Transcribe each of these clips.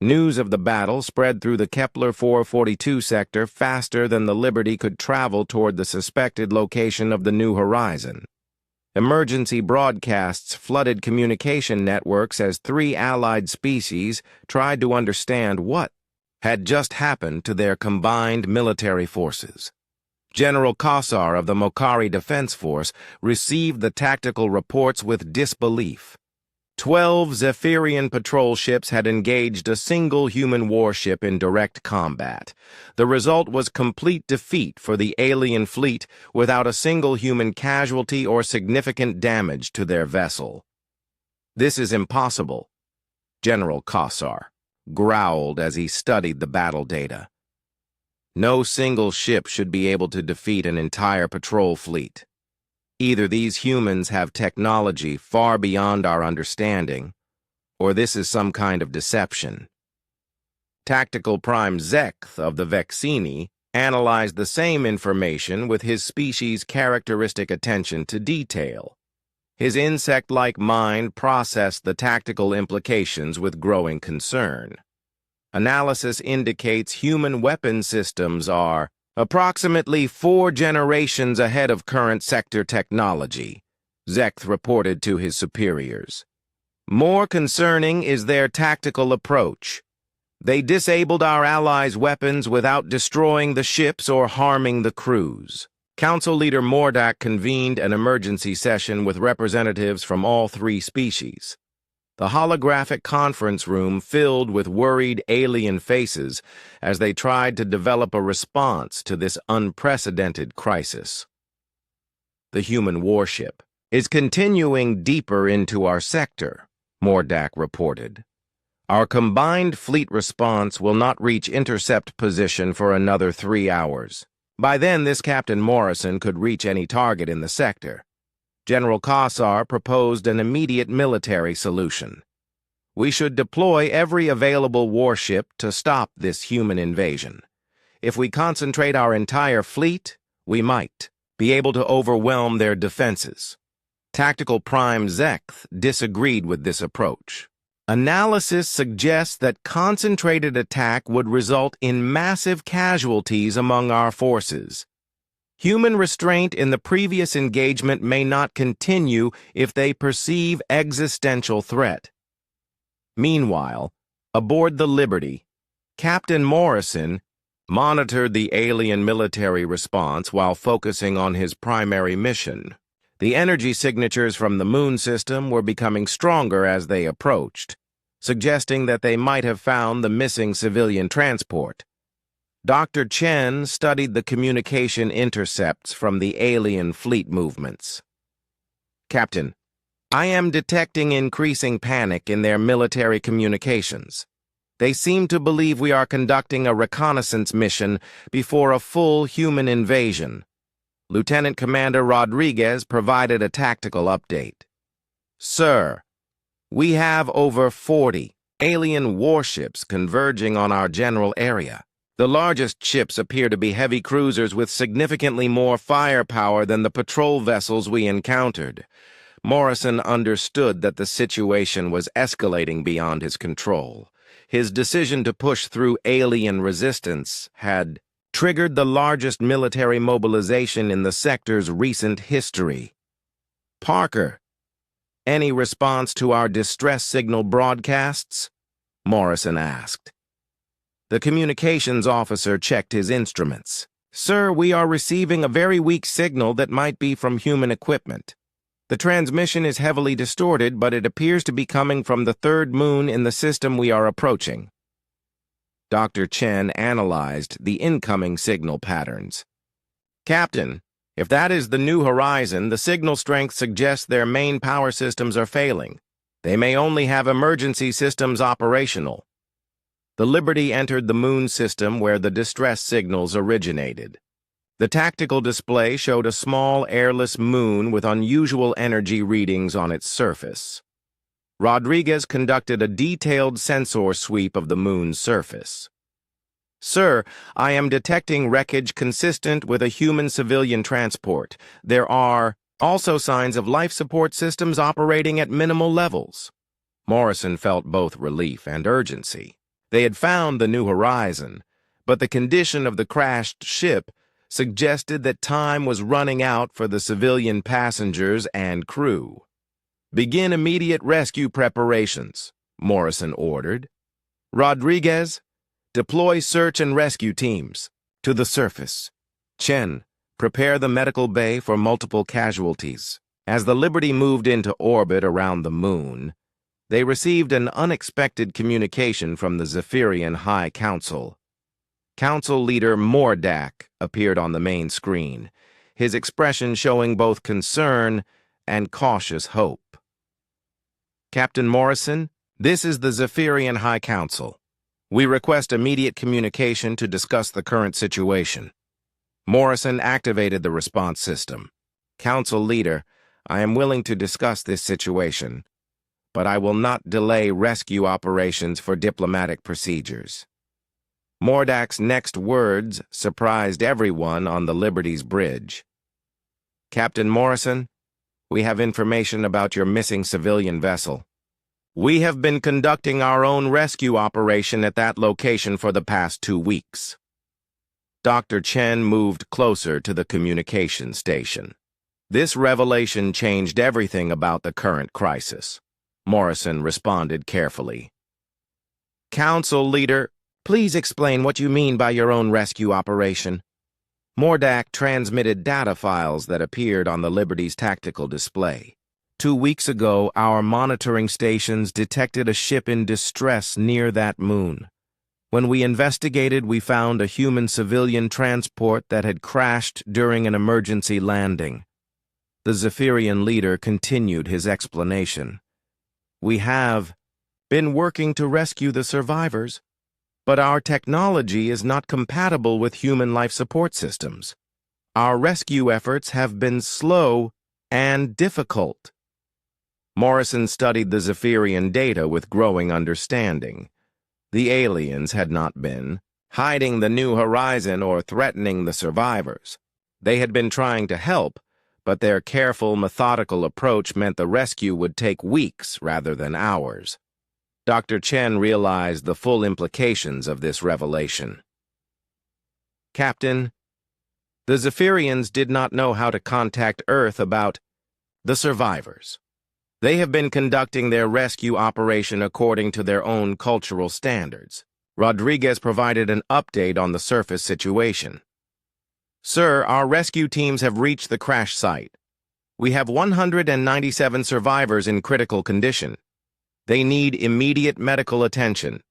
News of the battle spread through the Kepler 442 sector faster than the Liberty could travel toward the suspected location of the New Horizon. Emergency broadcasts flooded communication networks as three allied species tried to understand what had just happened to their combined military forces. General Kassar of the Mokari Defense Force received the tactical reports with disbelief. 12 Zephyrian patrol ships had engaged a single human warship in direct combat. The result was complete defeat for the alien fleet without a single human casualty or significant damage to their vessel. "This is impossible," General Kassar growled as he studied the battle data. "No single ship should be able to defeat an entire patrol fleet. Either these humans have technology far beyond our understanding, or this is some kind of deception." Tactical Prime Zekth of the Vexini analyzed the same information with his species' characteristic attention to detail. His insect-like mind processed the tactical implications with growing concern. Analysis indicates human weapon systems are approximately 4 generations ahead of current sector technology, Zekth reported to his superiors. More concerning is their tactical approach. They disabled our allies' weapons without destroying the ships or harming the crews. Council Leader Mordak convened an emergency session with representatives from all 3 species. The holographic conference room filled with worried alien faces as they tried to develop a response to this unprecedented crisis. "The human warship is continuing deeper into our sector," Mordak reported. "Our combined fleet response will not reach intercept position for another 3 hours. By then, this Captain Morrison could reach any target in the sector." General Kassar proposed an immediate military solution. "We should deploy every available warship to stop this human invasion. If we concentrate our entire fleet, we might be able to overwhelm their defenses." Tactical Prime Zekth disagreed with this approach. "Analysis suggests that concentrated attack would result in massive casualties among our forces. Human restraint in the previous engagement may not continue if they perceive existential threat." Meanwhile, aboard the Liberty, Captain Morrison monitored the alien military response while focusing on his primary mission. The energy signatures from the moon system were becoming stronger as they approached, suggesting that they might have found the missing civilian transport. Dr. Chen studied the communication intercepts from the alien fleet movements. "Captain, I am detecting increasing panic in their military communications. They seem to believe we are conducting a reconnaissance mission before a full human invasion." Lieutenant Commander Rodriguez provided a tactical update. "Sir, we have over 40 alien warships converging on our general area. The largest ships appear to be heavy cruisers with significantly more firepower than the patrol vessels we encountered." Morrison understood that the situation was escalating beyond his control. His decision to push through alien resistance had triggered the largest military mobilization in the sector's recent history. "Parker, any response to our distress signal broadcasts?" Morrison asked. The communications officer checked his instruments. "Sir, we are receiving a very weak signal that might be from human equipment. The transmission is heavily distorted, but it appears to be coming from the 3rd moon in the system we are approaching." Dr. Chen analyzed the incoming signal patterns. "Captain, if that is the New Horizon, the signal strength suggests their main power systems are failing. They may only have emergency systems operational." The Liberty entered the moon system where the distress signals originated. The tactical display showed a small airless moon with unusual energy readings on its surface. Rodriguez conducted a detailed sensor sweep of the moon's surface. "Sir, I am detecting wreckage consistent with a human civilian transport. There are also signs of life support systems operating at minimal levels." Morrison felt both relief and urgency. They had found the New Horizon, but the condition of the crashed ship suggested that time was running out for the civilian passengers and crew. "Begin immediate rescue preparations," Morrison ordered. "Rodriguez, deploy search and rescue teams to the surface. Chen, prepare the medical bay for multiple casualties." As the Liberty moved into orbit around the moon, they received an unexpected communication from the Zephyrian High Council. Council leader Mordak appeared on the main screen, his expression showing both concern and cautious hope. "Captain Morrison, this is the Zephyrian High Council. We request immediate communication to discuss the current situation." Morrison activated the response system. "Council leader, I am willing to discuss this situation, but I will not delay rescue operations for diplomatic procedures." Mordak's next words surprised everyone on the Liberty's bridge. "Captain Morrison, we have information about your missing civilian vessel. We have been conducting our own rescue operation at that location for the past 2 weeks." Dr. Chen moved closer to the communication station. This revelation changed everything about the current crisis. Morrison responded carefully. "Council leader, please explain what you mean by your own rescue operation." Mordak transmitted data files that appeared on the Liberty's tactical display. 2 weeks ago, our monitoring stations detected a ship in distress near that moon. When we investigated, we found a human civilian transport that had crashed during an emergency landing. The Zephyrian leader continued his explanation. "We have been working to rescue the survivors, but our technology is not compatible with human life support systems. Our rescue efforts have been slow and difficult." Morrison studied the Zephyrian data with growing understanding. The aliens had not been hiding the New Horizon or threatening the survivors. They had been trying to help, but their careful, methodical approach meant the rescue would take weeks rather than hours. Dr. Chen realized the full implications of this revelation. "Captain, the Zephyrians did not know how to contact Earth about the survivors. They have been conducting their rescue operation according to their own cultural standards." Rodriguez provided an update on the surface situation. "Sir, our rescue teams have reached the crash site. We have 197 survivors in critical condition. They need immediate medical attention."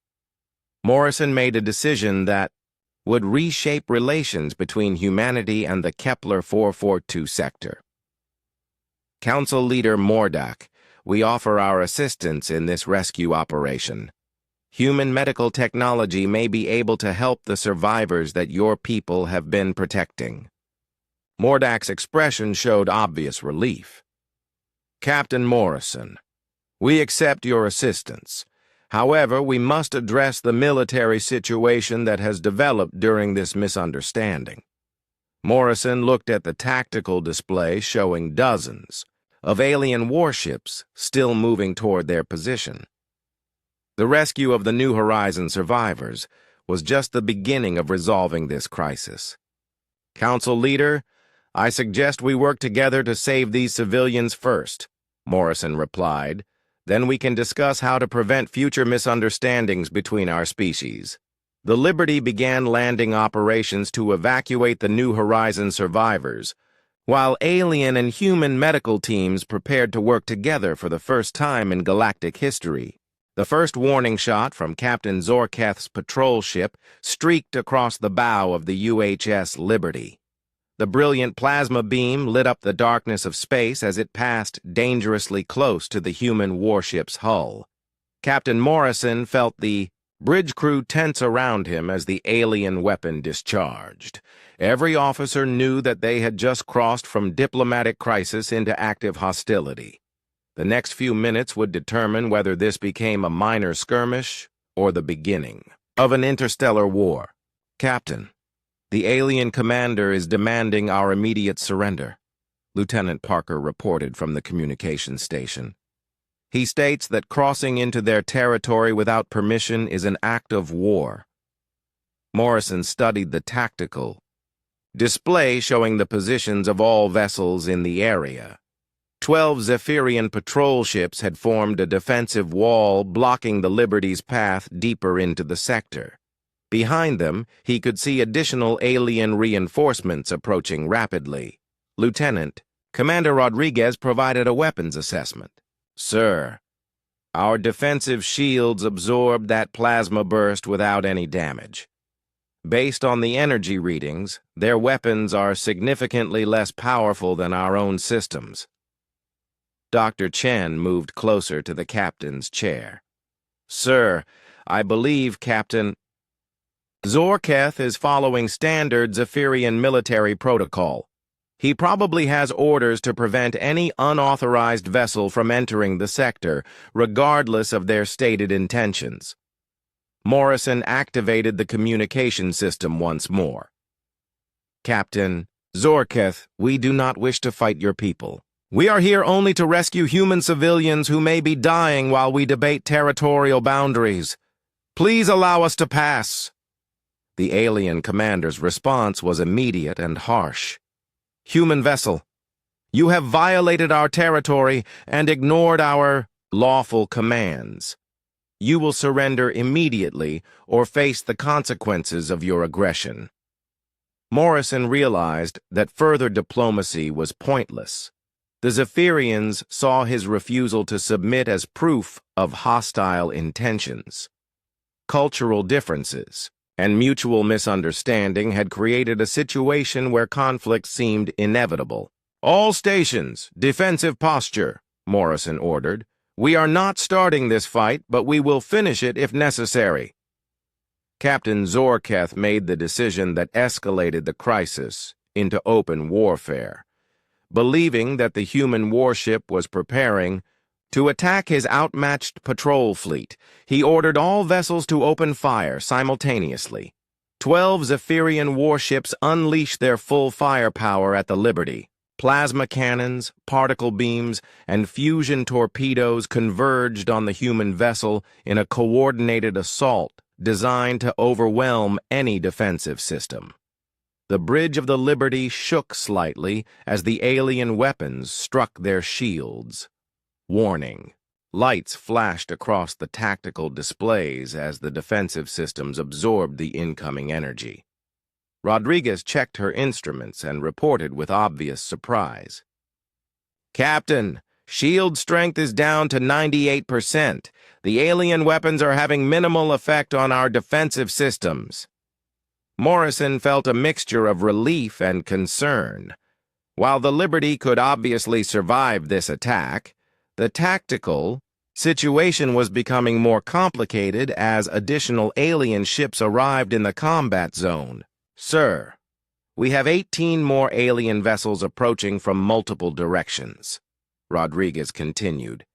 Morrison made a decision that would reshape relations between humanity and the Kepler 442 sector. "Council leader Mordak, we offer our assistance in this rescue operation. Human medical technology may be able to help the survivors that your people have been protecting." Mordak's expression showed obvious relief. "Captain Morrison, we accept your assistance. However, we must address the military situation that has developed during this misunderstanding." Morrison looked at the tactical display showing dozens of alien warships still moving toward their position. The rescue of the New Horizon survivors was just the beginning of resolving this crisis. "Council leader, I suggest we work together to save these civilians first," Morrison replied. "Then we can discuss how to prevent future misunderstandings between our species." The Liberty began landing operations to evacuate the New Horizon survivors, while alien and human medical teams prepared to work together for the first time in galactic history. The first warning shot from Captain Zorketh's patrol ship streaked across the bow of the UHS Liberty. The brilliant plasma beam lit up the darkness of space as it passed dangerously close to the human warship's hull. Captain Morrison felt the bridge crew tense around him as the alien weapon discharged. Every officer knew that they had just crossed from diplomatic crisis into active hostility. The next few minutes would determine whether this became a minor skirmish or the beginning of an interstellar war. "Captain, the alien commander is demanding our immediate surrender," Lieutenant Parker reported from the communications station. He states that crossing into their territory without permission is an act of war. Morrison studied the tactical display showing the positions of all vessels in the area. 12 Zephyrian patrol ships had formed a defensive wall blocking the Liberty's path deeper into the sector. Behind them, he could see additional alien reinforcements approaching rapidly. Lieutenant, Commander Rodriguez provided a weapons assessment. Sir, our defensive shields absorbed that plasma burst without any damage. Based on the energy readings, their weapons are significantly less powerful than our own systems. Dr. Chen moved closer to the captain's chair. Sir, I believe Captain Zorketh is following standard Zephyrian military protocol. He probably has orders to prevent any unauthorized vessel from entering the sector, regardless of their stated intentions. Morrison activated the communication system once more. Captain Zorketh, we do not wish to fight your people. We are here only to rescue human civilians who may be dying while we debate territorial boundaries. Please allow us to pass. The alien commander's response was immediate and harsh. Human vessel, you have violated our territory and ignored our lawful commands. You will surrender immediately or face the consequences of your aggression. Morrison realized that further diplomacy was pointless. The Zephyrians saw his refusal to submit as proof of hostile intentions. Cultural differences and mutual misunderstanding had created a situation where conflict seemed inevitable. All stations, defensive posture, Morrison ordered. We are not starting this fight, but we will finish it if necessary. Captain Zorketh made the decision that escalated the crisis into open warfare. Believing that the human warship was preparing to attack his outmatched patrol fleet, he ordered all vessels to open fire simultaneously. 12 Zephyrian warships unleashed their full firepower at the Liberty. Plasma cannons, particle beams, and fusion torpedoes converged on the human vessel in a coordinated assault designed to overwhelm any defensive system. The bridge of the Liberty shook slightly as the alien weapons struck their shields. Warning. Lights flashed across the tactical displays as the defensive systems absorbed the incoming energy. Rodriguez checked her instruments and reported with obvious surprise. Captain, shield strength is down to 98%. The alien weapons are having minimal effect on our defensive systems. Morrison felt a mixture of relief and concern. While the Liberty could obviously survive this attack, the tactical situation was becoming more complicated as additional alien ships arrived in the combat zone. Sir, we have 18 more alien vessels approaching from multiple directions, Rodriguez continued.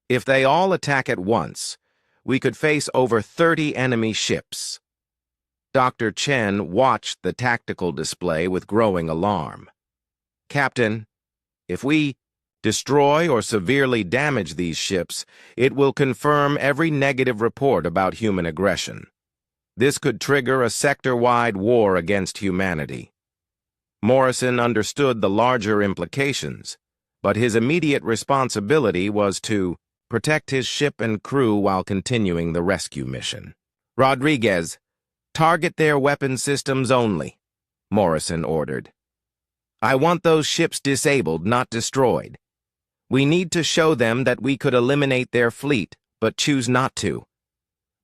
If they all attack at once, we could face over 30 enemy ships. Dr. Chen watched the tactical display with growing alarm. Captain, if we destroy or severely damage these ships, it will confirm every negative report about human aggression. This could trigger a sector-wide war against humanity. Morrison understood the larger implications, but his immediate responsibility was to protect his ship and crew while continuing the rescue mission. Rodriguez, target their weapon systems only, Morrison ordered. I want those ships disabled, not destroyed. We need to show them that we could eliminate their fleet, but choose not to.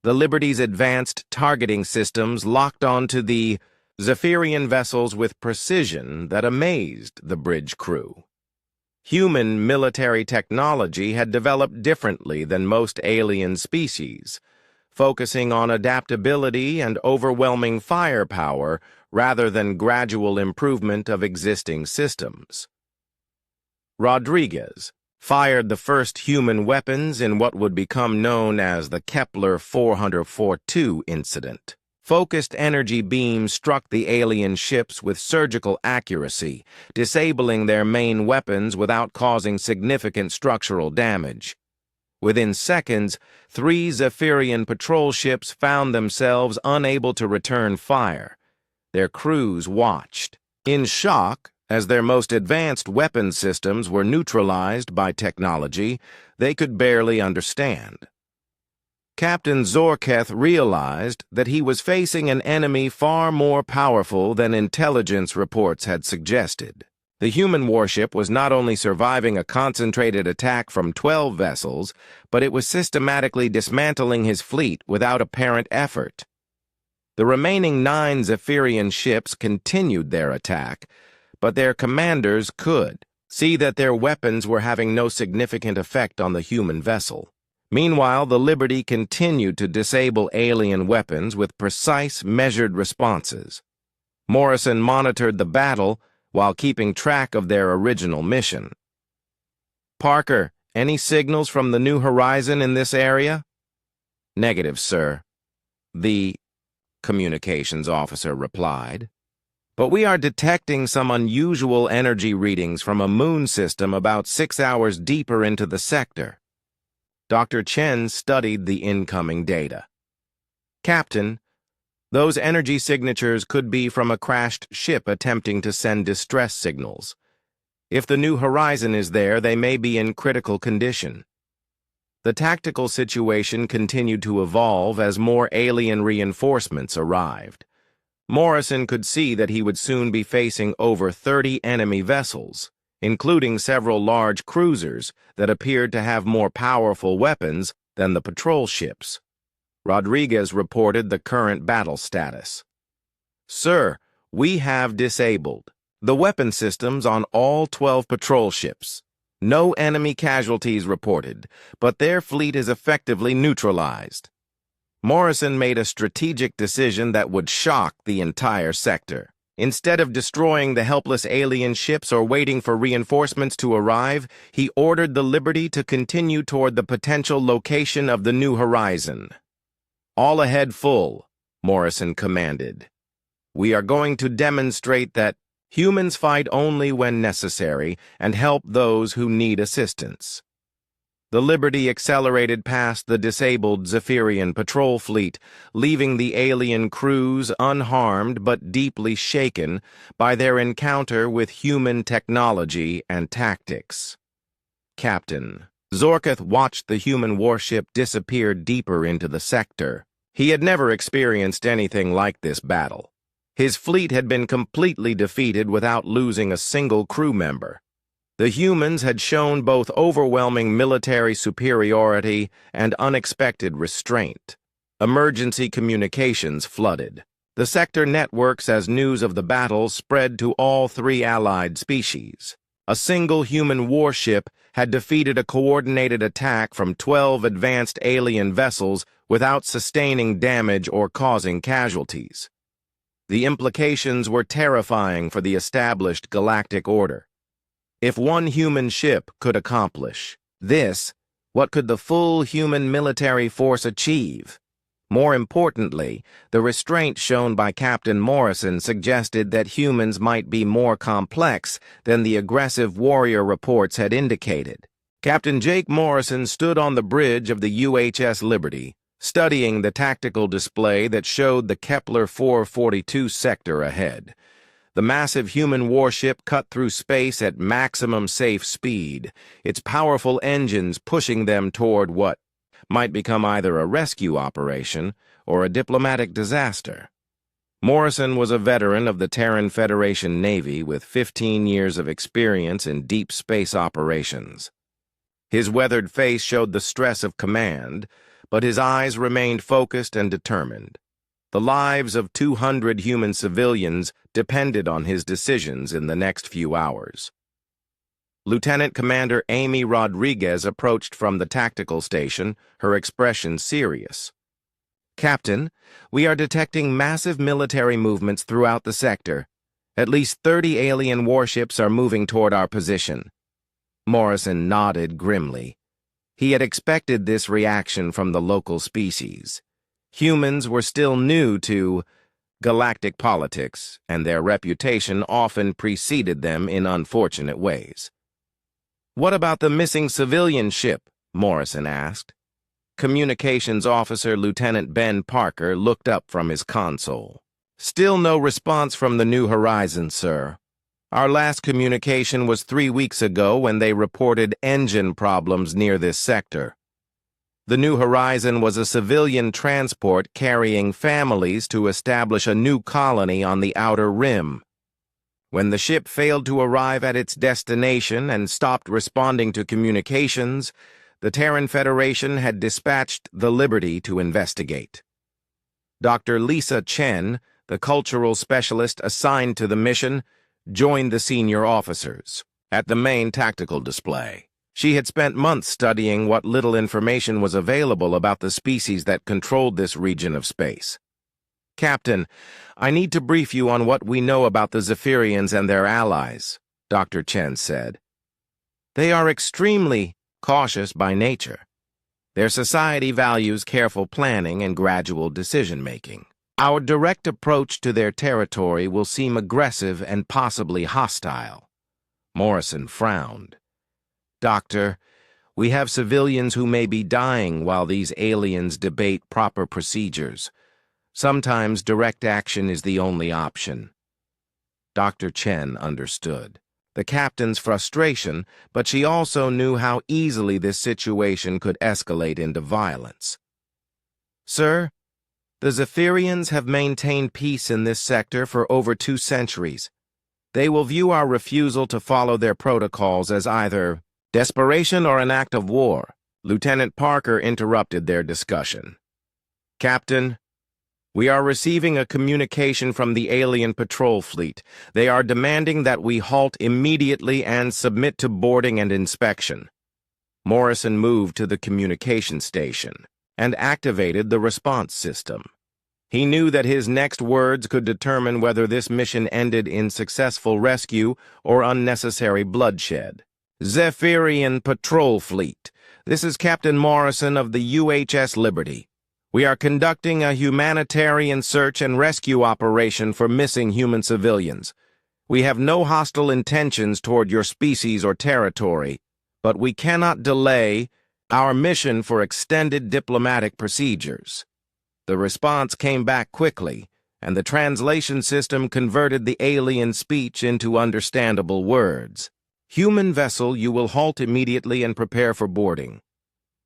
The Liberty's advanced targeting systems locked onto the Zephyrian vessels with precision that amazed the bridge crew. Human military technology had developed differently than most alien species, focusing on adaptability and overwhelming firepower rather than gradual improvement of existing systems. Rodriguez fired the first human weapons in what would become known as the Kepler 442 incident. Focused energy beams struck the alien ships with surgical accuracy, disabling their main weapons without causing significant structural damage. Within seconds, 3 Zephyrian patrol ships found themselves unable to return fire. Their crews watched, in shock, as their most advanced weapon systems were neutralized by technology they could barely understand. Captain Zorketh realized that he was facing an enemy far more powerful than intelligence reports had suggested. The human warship was not only surviving a concentrated attack from 12 vessels, but it was systematically dismantling his fleet without apparent effort. The remaining 9 Zephyrian ships continued their attack, but their commanders could see that their weapons were having no significant effect on the human vessel. Meanwhile, the Liberty continued to disable alien weapons with precise, measured responses. Morrison monitored the battle while keeping track of their original mission. "Parker, any signals from the New Horizon in this area?" "Negative, sir," the communications officer replied. "But we are detecting some unusual energy readings from a moon system about 6 hours deeper into the sector." Dr. Chen studied the incoming data. "Captain, those energy signatures could be from a crashed ship attempting to send distress signals. If the New Horizon is there, they may be in critical condition." The tactical situation continued to evolve as more alien reinforcements arrived. Morrison could see that he would soon be facing over 30 enemy vessels, including several large cruisers that appeared to have more powerful weapons than the patrol ships. Rodriguez reported the current battle status. "Sir, we have disabled the weapon systems on all 12 patrol ships. No enemy casualties reported, but their fleet is effectively neutralized." Morrison made a strategic decision that would shock the entire sector. Instead of destroying the helpless alien ships or waiting for reinforcements to arrive, he ordered the Liberty to continue toward the potential location of the New Horizon. "All ahead full," Morrison commanded. "We are going to demonstrate that humans fight only when necessary and help those who need assistance." The Liberty accelerated past the disabled Zephyrian patrol fleet, leaving the alien crews unharmed but deeply shaken by their encounter with human technology and tactics. "Captain." Zorketh watched the human warship disappear deeper into the sector. He had never experienced anything like this battle. His fleet had been completely defeated without losing a single crew member. The humans had shown both overwhelming military superiority and unexpected restraint. Emergency communications flooded the sector networks as news of the battle spread to all 3 allied species. A single human warship had defeated a coordinated attack from 12 advanced alien vessels without sustaining damage or causing casualties. The implications were terrifying for the established galactic order. If one human ship could accomplish this, what could the full human military force achieve? More importantly, the restraint shown by Captain Morrison suggested that humans might be more complex than the aggressive warrior reports had indicated. Captain Jake Morrison stood on the bridge of the UHS Liberty, studying the tactical display that showed the Kepler 442 sector ahead. The massive human warship cut through space at maximum safe speed, its powerful engines pushing them toward what might become either a rescue operation or a diplomatic disaster. Morrison was a veteran of the Terran Federation Navy with 15 years of experience in deep space operations. His weathered face showed the stress of command, but his eyes remained focused and determined. The lives of 200 human civilians depended on his decisions in the next few hours. Lieutenant Commander Amy Rodriguez approached from the tactical station, her expression serious. "Captain, we are detecting massive military movements throughout the sector. At least 30 alien warships are moving toward our position." Morrison nodded grimly. He had expected this reaction from the local species. Humans were still new to galactic politics, and their reputation often preceded them in unfortunate ways. "What about the missing civilian ship?" Morrison asked. Communications Officer Lieutenant Ben Parker looked up from his console. Still no response from the New Horizons, sir. Our last communication was 3 weeks ago when they reported engine problems near this sector. The New Horizon was a civilian transport carrying families to establish a new colony on the Outer Rim. When the ship failed to arrive at its destination and stopped responding to communications, the Terran Federation had dispatched the Liberty to investigate. Dr. Lisa Chen, the cultural specialist assigned to the mission, joined the senior officers at the main tactical display. She had spent months studying what little information was available about the species that controlled this region of space. Captain, I need to brief you on what we know about the Zephyrians and their allies, Dr. Chen said. They are extremely cautious by nature. Their society values careful planning and gradual decision-making. Our direct approach to their territory will seem aggressive and possibly hostile. Morrison frowned. Doctor, we have civilians who may be dying while these aliens debate proper procedures. Sometimes direct action is the only option. Dr. Chen understood the captain's frustration, but she also knew how easily this situation could escalate into violence. Sir, the Zephyrians have maintained peace in this sector for over 2 centuries. They will view our refusal to follow their protocols as either desperation or an act of war. Lieutenant Parker interrupted their discussion. Captain, we are receiving a communication from the alien patrol fleet. They are demanding that we halt immediately and submit to boarding and inspection. Morrison moved to the communication station and activated the response system. He knew that his next words could determine whether this mission ended in successful rescue or unnecessary bloodshed. Zephyrian Patrol Fleet. This is Captain Morrison of the UHS Liberty. We are conducting a humanitarian search and rescue operation for missing human civilians. We have no hostile intentions toward your species or territory, but we cannot delay our mission for extended diplomatic procedures. The response came back quickly, and the translation system converted the alien speech into understandable words. Human vessel, you will halt immediately and prepare for boarding.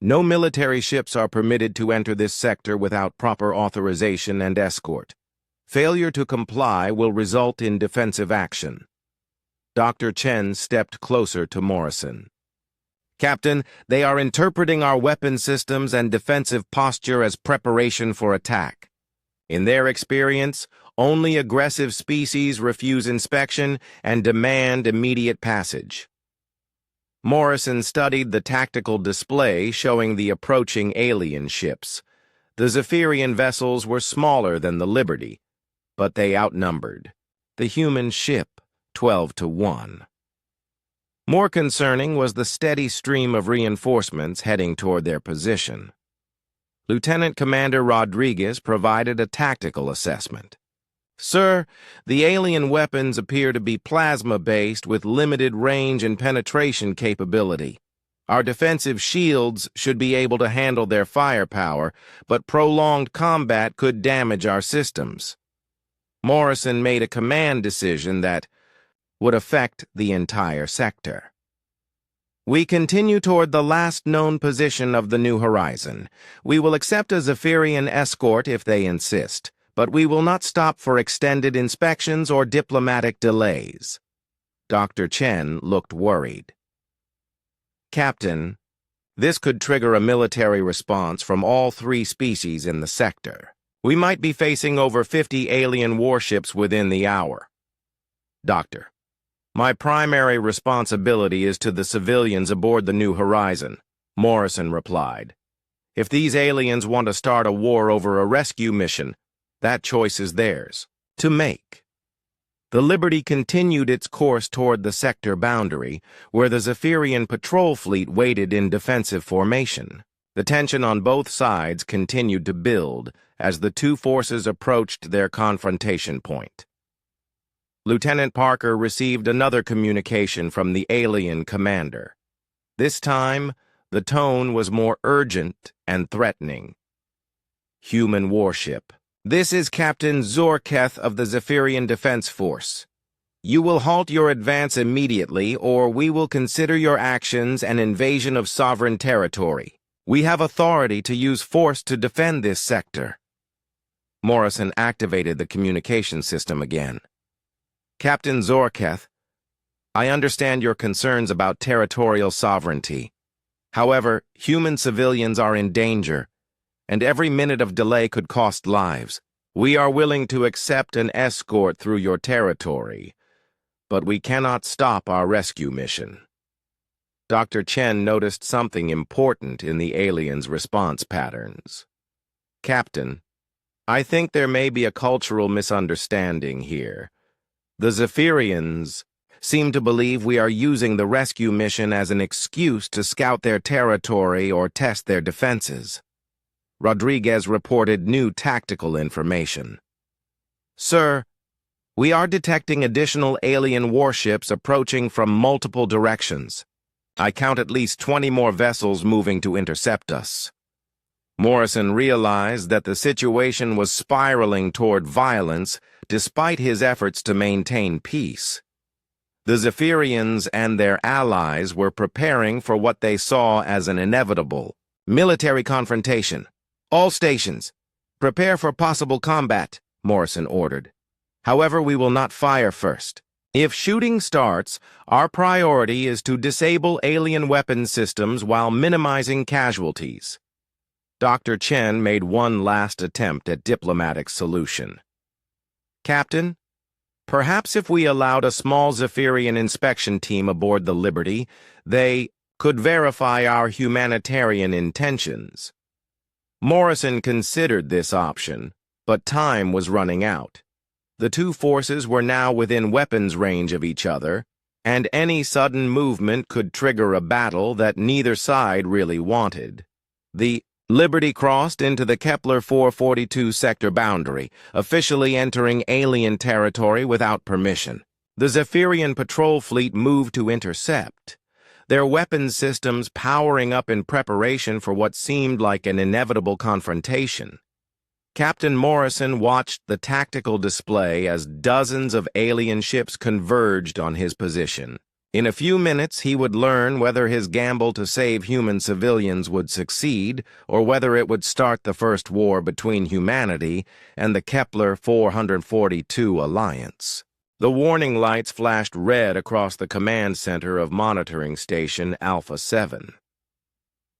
No military ships are permitted to enter this sector without proper authorization and escort. Failure to comply will result in defensive action. Dr. Chen stepped closer to Morrison. Captain, they are interpreting our weapon systems and defensive posture as preparation for attack. In their experience, only aggressive species refuse inspection and demand immediate passage. Morrison studied the tactical display showing the approaching alien ships. The Zephyrian vessels were smaller than the Liberty, but they outnumbered the human ship 12-1. More concerning was the steady stream of reinforcements heading toward their position. Lieutenant Commander Rodriguez provided a tactical assessment. Sir, the alien weapons appear to be plasma-based with limited range and penetration capability. Our defensive shields should be able to handle their firepower, but prolonged combat could damage our systems. Morrison made a command decision that would affect the entire sector. We continue toward the last known position of the New Horizon. We will accept a Zephyrian escort if they insist, but we will not stop for extended inspections or diplomatic delays. Dr. Chen looked worried. Captain, this could trigger a military response from all 3 species in the sector. We might be facing over 50 alien warships within the hour. Doctor, my primary responsibility is to the civilians aboard the New Horizon, Morrison replied. If these aliens want to start a war over a rescue mission, that choice is theirs to make. The Liberty continued its course toward the sector boundary, where the Zephyrian patrol fleet waited in defensive formation. The tension on both sides continued to build as the 2 forces approached their confrontation point. Lieutenant Parker received another communication from the alien commander. This time, The tone was more urgent and threatening. Human warship. This is Captain Zorketh of the Zephyrian Defense Force. You will halt your advance immediately, or we will consider your actions an invasion of sovereign territory. We have authority to use force to defend this sector. Morrison activated the communication system again. Captain Zorketh, I understand your concerns about territorial sovereignty. However, human civilians are in danger, and every minute of delay could cost lives. We are willing to accept an escort through your territory, but we cannot stop our rescue mission. Dr. Chen noticed something important in the aliens' response patterns. Captain, I think there may be a cultural misunderstanding here. The Zephyrians seem to believe we are using the rescue mission as an excuse to scout their territory or test their defenses. Rodriguez reported new tactical information. Sir, we are detecting additional alien warships approaching from multiple directions. I count at least 20 more vessels moving to intercept us. Morrison realized that the situation was spiraling toward violence despite his efforts to maintain peace. The Zephyrians and their allies were preparing for what they saw as an inevitable military confrontation. All stations, prepare for possible combat, Morrison ordered. However, we will not fire first. If shooting starts, our priority is to disable alien weapon systems while minimizing casualties. Dr. Chen made one last attempt at diplomatic solution. Captain, perhaps if we allowed a small Zephyrian inspection team aboard the Liberty, they could verify our humanitarian intentions. Morrison considered this option, but time was running out. The two forces were now within weapons range of each other, and any sudden movement could trigger a battle that neither side really wanted. The Liberty crossed into the Kepler 442 sector boundary, officially entering alien territory without permission. The Zephyrian patrol fleet moved to intercept, their weapons systems powering up in preparation for what seemed like an inevitable confrontation. Captain Morrison watched the tactical display as dozens of alien ships converged on his position. In a few minutes, he would learn whether his gamble to save human civilians would succeed or whether it would start the first war between humanity and the Kepler 442 alliance. The warning lights flashed red across the command center of monitoring station Alpha 7.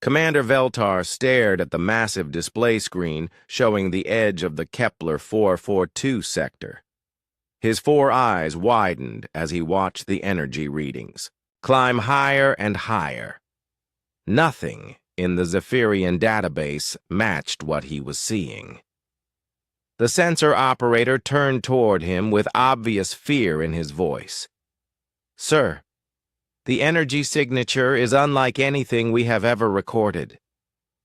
Commander Veltar stared at the massive display screen showing the edge of the Kepler 442 sector. His four eyes widened as he watched the energy readings climb higher and higher. Nothing in the Zephyrian database matched what he was seeing. The sensor operator turned toward him with obvious fear in his voice. Sir, the energy signature is unlike anything we have ever recorded.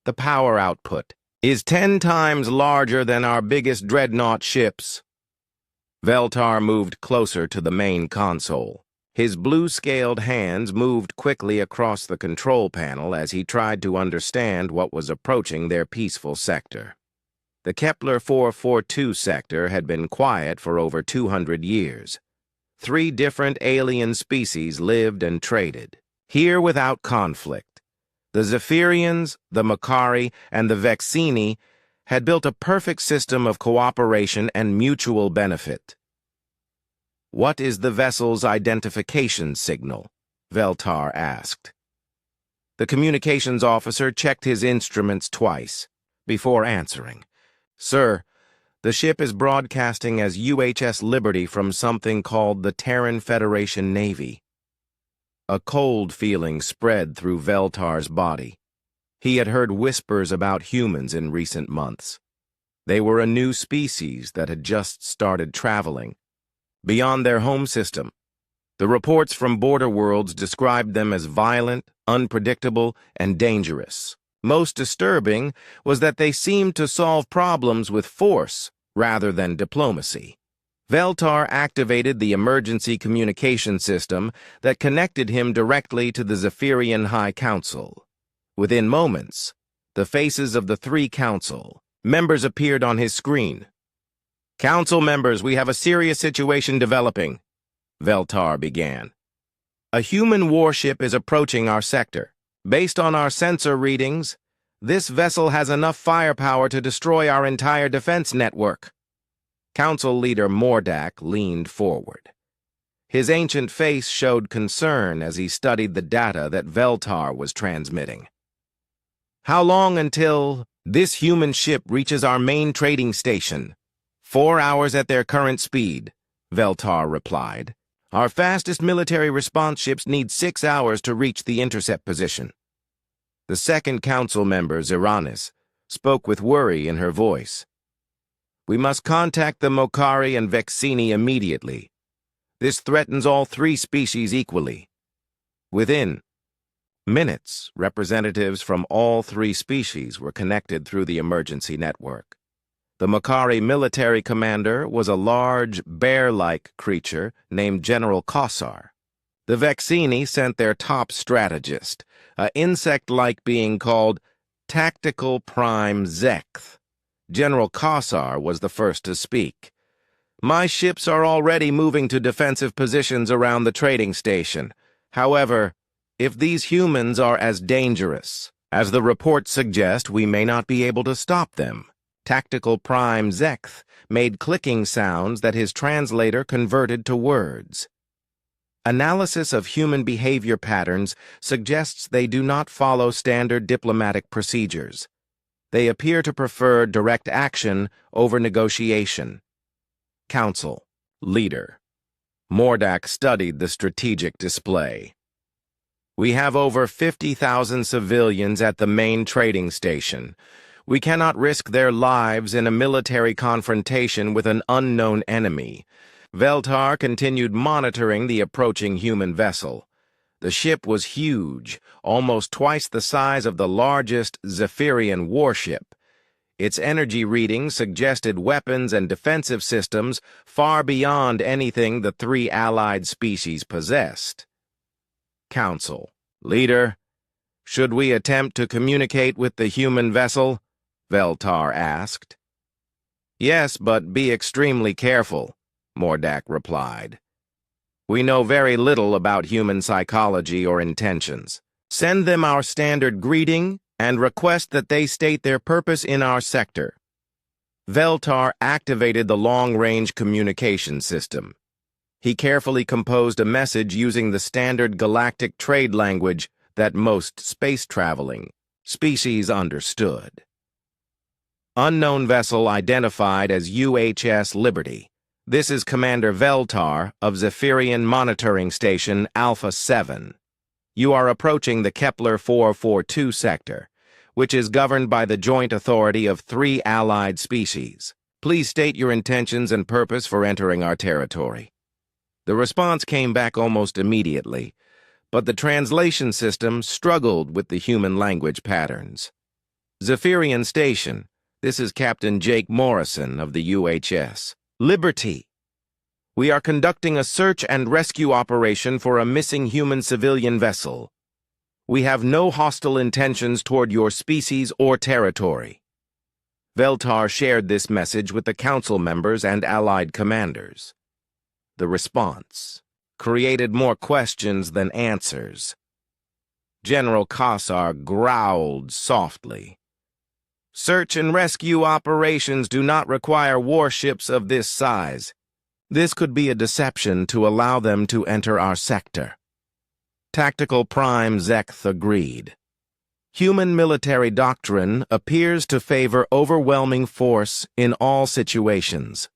The power output is 10 times larger than our biggest dreadnought ships. Veltar moved closer to the main console. His blue-scaled hands moved quickly across the control panel as he tried to understand what was approaching their peaceful sector. The Kepler 442 sector had been quiet for over 200 years. 3 different alien species lived and traded, here without conflict. The Zephyrians, the Makari, and the Vexini had built a perfect system of cooperation and mutual benefit. What is the vessel's identification signal? Veltar asked. The communications officer checked his instruments twice before answering. Sir, the ship is broadcasting as UHS Liberty from something called the Terran Federation Navy. A cold feeling spread through Veltar's body. He had heard whispers about humans in recent months. They were a new species that had just started traveling beyond their home system. The reports from border worlds described them as violent, unpredictable, and dangerous. Most disturbing was that they seemed to solve problems with force rather than diplomacy. Veltar activated the emergency communication system that connected him directly to the Zephyrian High Council. Within moments, the faces of the three council members appeared on his screen. "Council members, we have a serious situation developing," Veltar began. "A human warship is approaching our sector. Based on our sensor readings, this vessel has enough firepower to destroy our entire defense network." Council leader Mordak leaned forward. His ancient face showed concern as he studied the data that Veltar was transmitting. "How long until this human ship reaches our main trading station?" 4 hours at their current speed," Veltar replied. "Our fastest military response ships need 6 hours to reach the intercept position." The second council member, Ziranis, spoke with worry in her voice. "We must contact the Mokari and Vexini immediately. This threatens all 3 species equally." Within minutes, representatives from all 3 species were connected through the emergency network. The Mokari military commander was a large, bear-like creature named General Kossar. The Vexini sent their top strategist, an insect-like being called Tactical Prime Zekth. General Kossar was the first to speak. "My ships are already moving to defensive positions around the trading station. However, if these humans are as dangerous as the reports suggest, we may not be able to stop them." Tactical Prime Zekth made clicking sounds that his translator converted to words. Analysis of human behavior patterns suggests they do not follow standard diplomatic procedures. They appear to prefer direct action over negotiation. Council leader Mordak studied the strategic display. "We have over 50,000 civilians at the main trading station. We cannot risk their lives in a military confrontation with an unknown enemy." Veltar continued monitoring the approaching human vessel. The ship was huge, almost twice the size of the largest Zephyrian warship. Its energy readings suggested weapons and defensive systems far beyond anything the 3 allied species possessed. Council leader, should we attempt to communicate with the human vessel? Veltar asked. "Yes, but be extremely careful," Mordak replied. "We know very little about human psychology or intentions. Send them our standard greeting and request that they state their purpose in our sector." Veltar activated the long-range communication system. He carefully composed a message using the standard galactic trade language that most space-traveling species understood. Unknown vessel identified as UHS Liberty. This is Commander Veltar of Zephyrian Monitoring Station Alpha 7. You are approaching the Kepler 442 sector, which is governed by the joint authority of 3 allied species. Please state your intentions and purpose for entering our territory. The response came back almost immediately, but the translation system struggled with the human language patterns. Zephyrian Station, this is Captain Jake Morrison of the UHS. Liberty. We are conducting a search and rescue operation for a missing human civilian vessel. We have no hostile intentions toward your species or territory. Veltar shared this message with the council members and allied commanders. The response created more questions than answers. General Kossar growled softly. "Search and rescue operations do not require warships of this size. This could be a deception to allow them to enter our sector." Tactical Prime Zekth agreed. Human military doctrine appears to favor overwhelming force in all situations.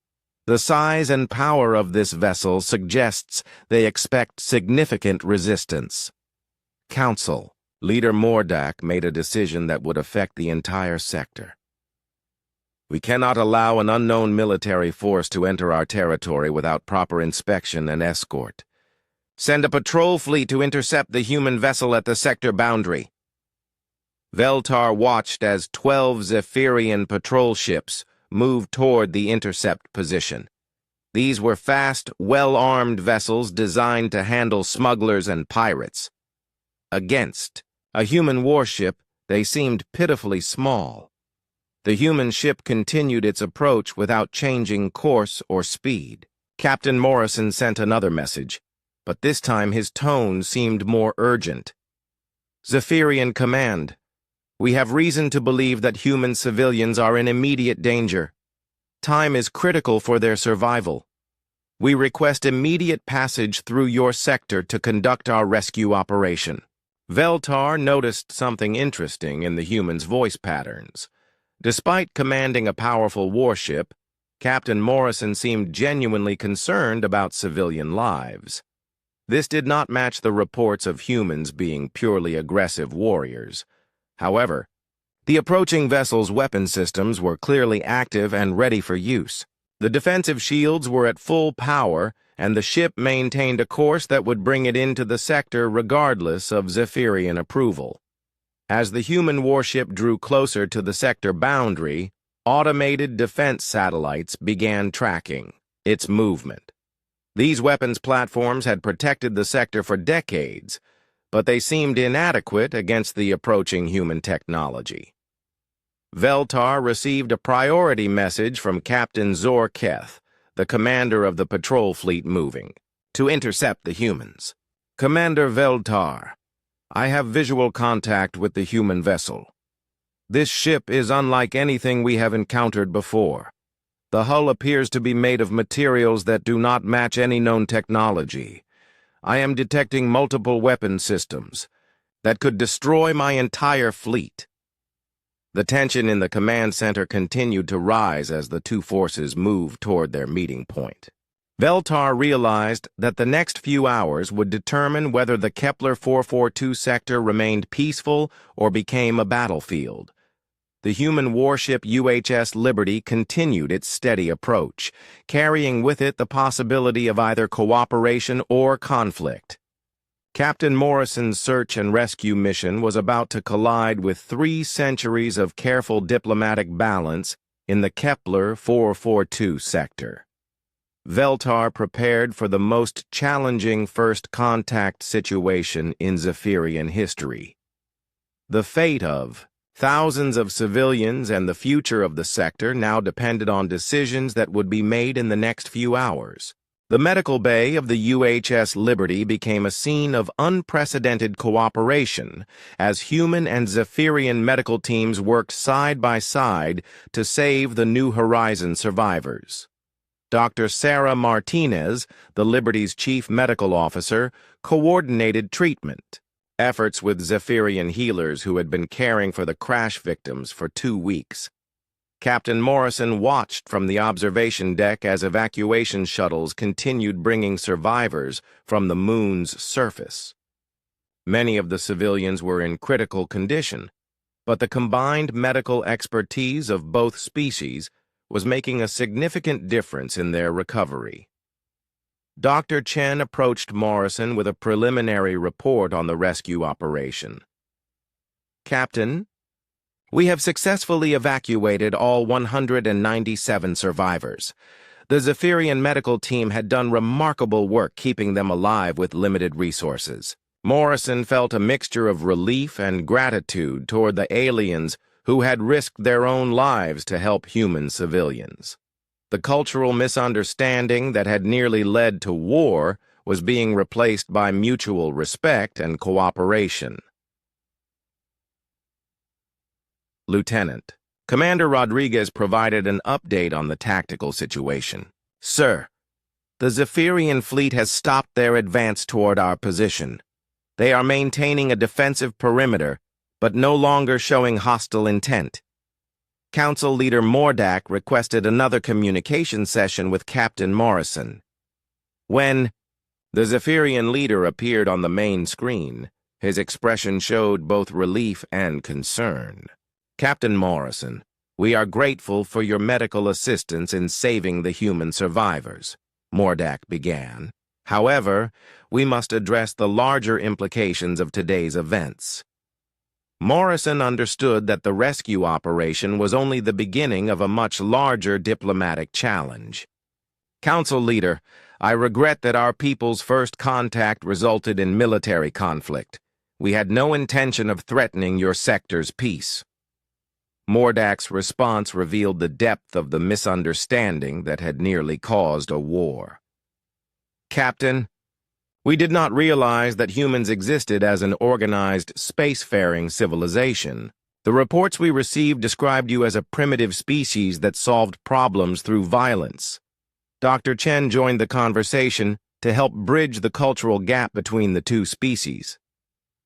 The size and power of this vessel suggests they expect significant resistance. Council leader Mordak made a decision that would affect the entire sector. "We cannot allow an unknown military force to enter our territory without proper inspection and escort. Send a patrol fleet to intercept the human vessel at the sector boundary." Veltar watched as 12 Zephyrian patrol ships moved toward the intercept position. These were fast, well-armed vessels designed to handle smugglers and pirates. Against a human warship, They seemed pitifully small. The human ship continued its approach without changing course or speed. Captain Morrison sent another message, but this time his tone seemed more urgent. Zephyrian Command, we have reason to believe that human civilians are in immediate danger. Time is critical for their survival. We request immediate passage through your sector to conduct our rescue operation. Veltar noticed something interesting in the human's voice patterns. Despite commanding a powerful warship, Captain Morrison seemed genuinely concerned about civilian lives. This did not match the reports of humans being purely aggressive warriors. However, the approaching vessel's weapon systems were clearly active and ready for use. The defensive shields were at full power, and the ship maintained a course that would bring it into the sector regardless of Zephyrian approval. As the human warship drew closer to the sector boundary, automated defense satellites began tracking its movement. These weapons platforms had protected the sector for decades, but they seemed inadequate against the approaching human technology. Veltar received a priority message from Captain Zor Keth, the commander of the patrol fleet moving, to intercept the humans. Commander Veltar, I have visual contact with the human vessel. This ship is unlike anything we have encountered before. The hull appears to be made of materials that do not match any known technology. I am detecting multiple weapon systems that could destroy my entire fleet. The tension in the command center continued to rise as the two forces moved toward their meeting point. Veltar realized that the next few hours would determine whether the Kepler 442 sector remained peaceful or became a battlefield. The human warship UHS Liberty continued its steady approach, carrying with it the possibility of either cooperation or conflict. Captain Morrison's search and rescue mission was about to collide with 3 centuries of careful diplomatic balance in the Kepler 442 sector. Veltar prepared for the most challenging first contact situation in Zephyrian history. The fate of thousands of civilians and the future of the sector now depended on decisions that would be made in the next few hours. The medical bay of the UHS Liberty became a scene of unprecedented cooperation as human and Zephyrian medical teams worked side by side to save the New Horizon survivors. Dr. Sarah Martinez, the Liberty's chief medical officer, coordinated treatment. Efforts with Zephyrian healers who had been caring for the crash victims for 2 weeks. Captain Morrison watched from the observation deck as evacuation shuttles continued bringing survivors from the moon's surface. Many of the civilians were in critical condition, but the combined medical expertise of both species was making a significant difference in their recovery. Dr. Chen approached Morrison with a preliminary report on the rescue operation. Captain, we have successfully evacuated all 197 survivors. The Zephyrian medical team had done remarkable work keeping them alive with limited resources. Morrison felt a mixture of relief and gratitude toward the aliens who had risked their own lives to help human civilians. The cultural misunderstanding that had nearly led to war was being replaced by mutual respect and cooperation. Lieutenant, Commander Rodriguez provided an update on the tactical situation. Sir, the Zephyrian fleet has stopped their advance toward our position. They are maintaining a defensive perimeter, but no longer showing hostile intent. Council Leader Mordak requested another communication session with Captain Morrison. When the Zephyrian leader appeared on the main screen, his expression showed both relief and concern. Captain Morrison, we are grateful for your medical assistance in saving the human survivors, Mordak began. However, we must address the larger implications of today's events. Morrison understood that the rescue operation was only the beginning of a much larger diplomatic challenge. Council Leader, I regret that our people's first contact resulted in military conflict. We had no intention of threatening your sector's peace. Mordak's response revealed the depth of the misunderstanding that had nearly caused a war. Captain, we did not realize that humans existed as an organized, spacefaring civilization. The reports we received described you as a primitive species that solved problems through violence. Dr. Chen joined the conversation to help bridge the cultural gap between the two species.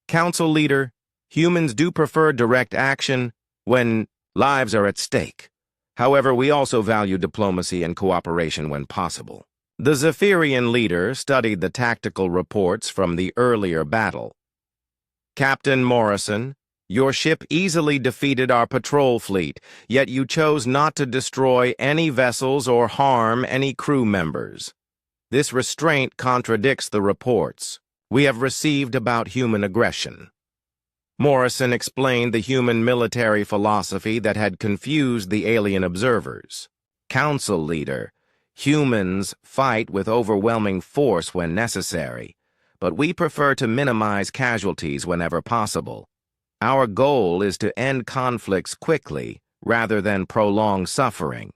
Council leader, humans do prefer direct action when lives are at stake. However, we also value diplomacy and cooperation when possible. The Zephyrian leader studied the tactical reports from the earlier battle. Captain Morrison, your ship easily defeated our patrol fleet, yet you chose not to destroy any vessels or harm any crew members. This restraint contradicts the reports we have received about human aggression. Morrison explained the human military philosophy that had confused the alien observers. Council leader, humans fight with overwhelming force when necessary, but we prefer to minimize casualties whenever possible. Our goal is to end conflicts quickly rather than prolong suffering.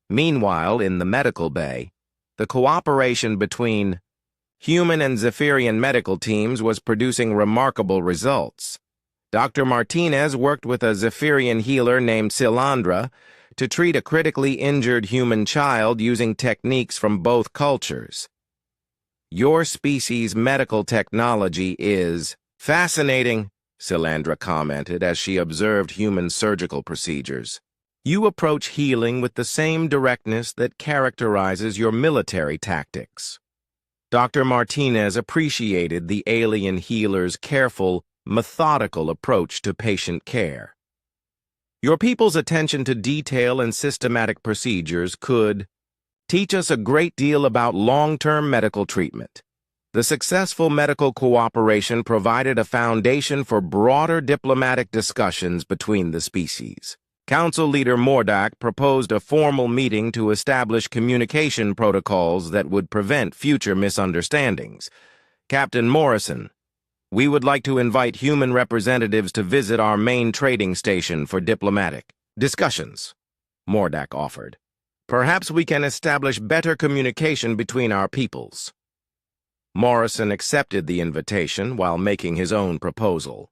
Meanwhile, in the medical bay, the cooperation between human and Zephyrian medical teams was producing remarkable results. Dr. Martinez worked with a Zephyrian healer named Silandra to treat a critically injured human child using techniques from both cultures. Your species' medical technology is fascinating, Silandra commented as she observed human surgical procedures. You approach healing with the same directness that characterizes your military tactics. Dr. Martinez appreciated the alien healer's careful, methodical approach to patient care. Your people's attention to detail and systematic procedures could teach us a great deal about long-term medical treatment. The successful medical cooperation provided a foundation for broader diplomatic discussions between the species. Council leader Mordak proposed a formal meeting to establish communication protocols that would prevent future misunderstandings. Captain Morrison, we would like to invite human representatives to visit our main trading station for diplomatic discussions, Mordak offered. Perhaps we can establish better communication between our peoples. Morrison accepted the invitation while making his own proposal.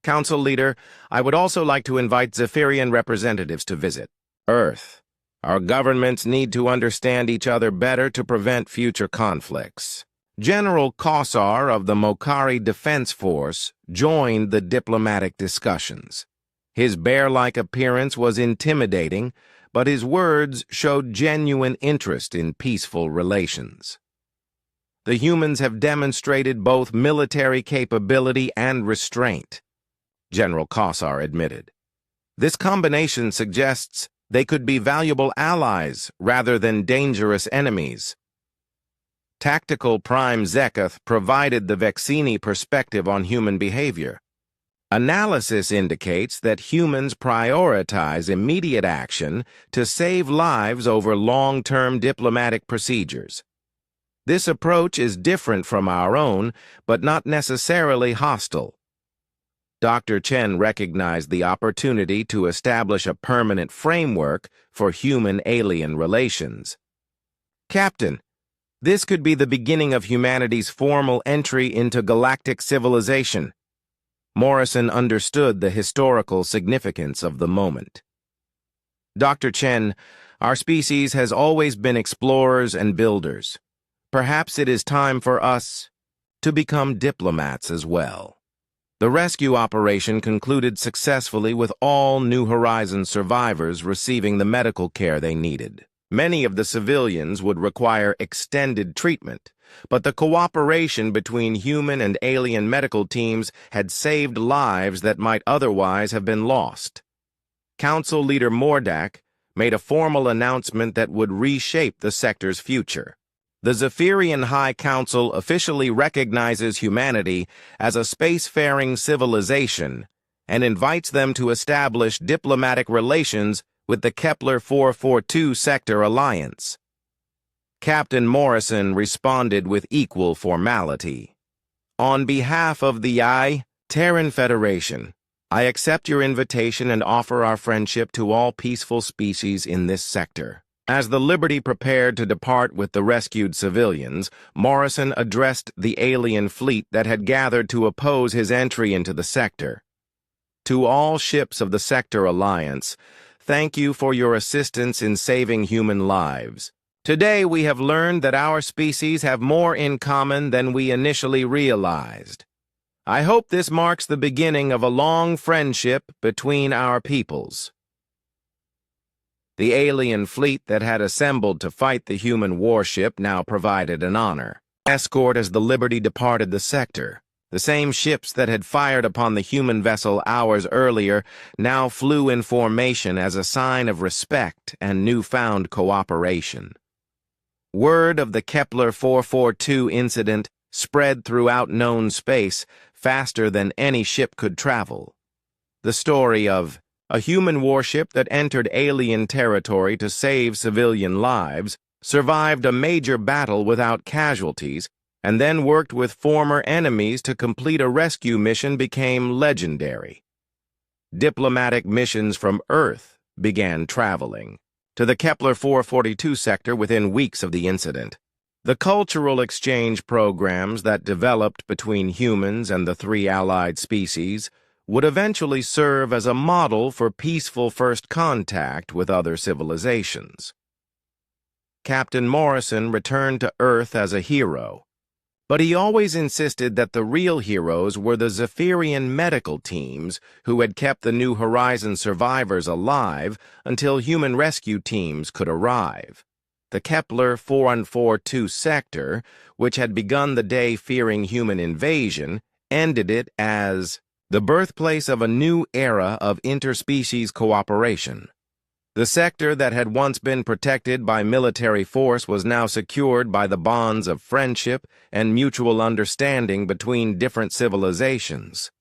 Council leader, I would also like to invite Zephyrian representatives to visit Earth. Our governments need to understand each other better to prevent future conflicts. General Kossar of the Mokari Defense Force joined the diplomatic discussions. His bear-like appearance was intimidating, but his words showed genuine interest in peaceful relations. The humans have demonstrated both military capability and restraint, General Kossar admitted. This combination suggests they could be valuable allies rather than dangerous enemies. Tactical Prime Zekath provided the Vexini perspective on human behavior. Analysis indicates that humans prioritize immediate action to save lives over long-term diplomatic procedures. This approach is different from our own, but not necessarily hostile. Dr. Chen recognized the opportunity to establish a permanent framework for human-alien relations. Captain, this could be the beginning of humanity's formal entry into galactic civilization. Morrison understood the historical significance of the moment. Dr. Chen, our species has always been explorers and builders. Perhaps it is time for us to become diplomats as well. The rescue operation concluded successfully with all New Horizons survivors receiving the medical care they needed. Many of the civilians would require extended treatment, but the cooperation between human and alien medical teams had saved lives that might otherwise have been lost. Council leader Mordak made a formal announcement that would reshape the sector's future. The Zephyrian High Council officially recognizes humanity as a spacefaring civilization and invites them to establish diplomatic relations with the Kepler 442 Sector Alliance. Captain Morrison responded with equal formality. On behalf of the Terran Federation, I accept your invitation and offer our friendship to all peaceful species in this sector. As the Liberty prepared to depart with the rescued civilians, Morrison addressed the alien fleet that had gathered to oppose his entry into the sector. To all ships of the Sector Alliance, thank you for your assistance in saving human lives. Today we have learned that our species have more in common than we initially realized. I hope this marks the beginning of a long friendship between our peoples. The alien fleet that had assembled to fight the human warship now provided an honor escort as the Liberty departed the sector. The same ships that had fired upon the human vessel hours earlier now flew in formation as a sign of respect and newfound cooperation. Word of the Kepler 442 incident spread throughout known space faster than any ship could travel. The story of a human warship that entered alien territory to save civilian lives, survived a major battle without casualties, and then worked with former enemies to complete a rescue mission became legendary. Diplomatic missions from Earth began traveling to the Kepler 442 sector within weeks of the incident. The cultural exchange programs that developed between humans and the three allied species would eventually serve as a model for peaceful first contact with other civilizations. Captain Morrison returned to Earth as a hero, but he always insisted that the real heroes were the Zephyrian medical teams who had kept the New Horizons survivors alive until human rescue teams could arrive. The Kepler 442 sector, which had begun the day fearing human invasion, ended it as the birthplace of a new era of interspecies cooperation. The sector that had once been protected by military force was now secured by the bonds of friendship and mutual understanding between different civilizations.